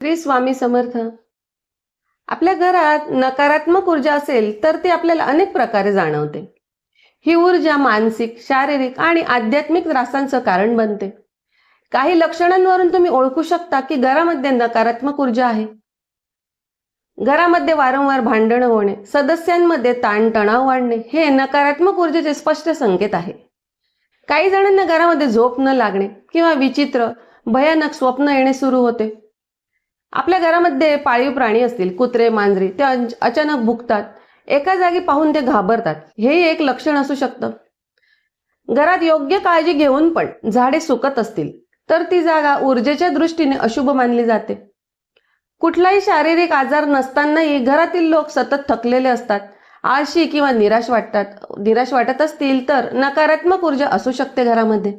श्री स्वामी समर्थ. आपल्या घरात नकारात्मक ऊर्जा असेल तर ती आपल्याला अनेक प्रकारे जाणवते. ही ऊर्जा मानसिक, शारीरिक आणि आध्यात्मिक त्रासांचं कारण बनते. काही लक्षणांवरून तुम्ही ओळखू शकता की घरामध्ये नकारात्मक ऊर्जा आहे. घरामध्ये वारंवार भांडणं होणे, सदस्यांमध्ये ताणतणाव वाढणे हे नकारात्मक ऊर्जेचे स्पष्ट संकेत आहे. काही जणांना घरामध्ये झोप न लागणे किंवा विचित्र, भयानक स्वप्न येणे सुरू होते. आपल्या घरामध्ये पाळीव प्राणी असतील, कुत्रे, मांजरी, ते अचानक भुकतात, एका जागी पाहून ते घाबरतात, हेही एक लक्षण असू शकतं. घरात योग्य काळजी घेऊन पण झाडे सुकत असतील तर ती जागा ऊर्जेच्या दृष्टीने अशुभ मानली जाते. कुठलाही शारीरिक आजार नसतानाही घरातील लोक सतत थकलेले असतात, आळशी किंवा निराश वाटत असतील तर नकारात्मक ऊर्जा असू शकते घरामध्ये.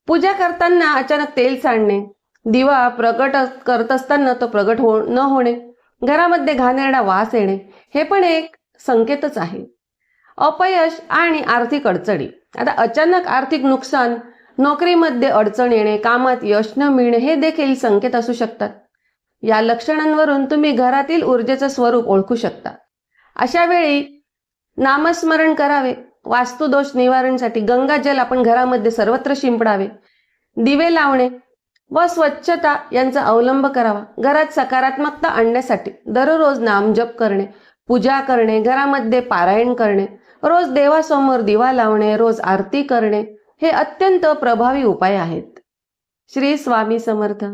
पूजा करताना अचानक तेल सांडणे, दिवा प्रकट करत असताना तो प्रगट न होणे, घरामध्ये घाणेरडा वास येणे हे पण एक संकेतच आहे. अपयश आणि आर्थिक अडचणी. आता अचानक आर्थिक नुकसान, नोकरीमध्ये अडचण येणे, कामात यश न मिळणे हे देखील संकेत असू शकतात. या लक्षणांवरून तुम्ही घरातील ऊर्जेचं स्वरूप ओळखू शकता. अशा वेळी नामस्मरण करावे. वास्तुदोष निवारणसाठी गंगाजल आपण घरामध्ये सर्वत्र शिंपडावे. दिवे लावणे व स्वच्छता यांचा अवलंब करावा. घरात सकारात्मकता आणण्यासाठी दररोज नामजप करणे, पूजा करणे, घरामध्ये पारायण करणे, रोज देवासमोर दिवा लावणे, रोज आरती करणे हे अत्यंत प्रभावी उपाय आहेत. श्री स्वामी समर्थ.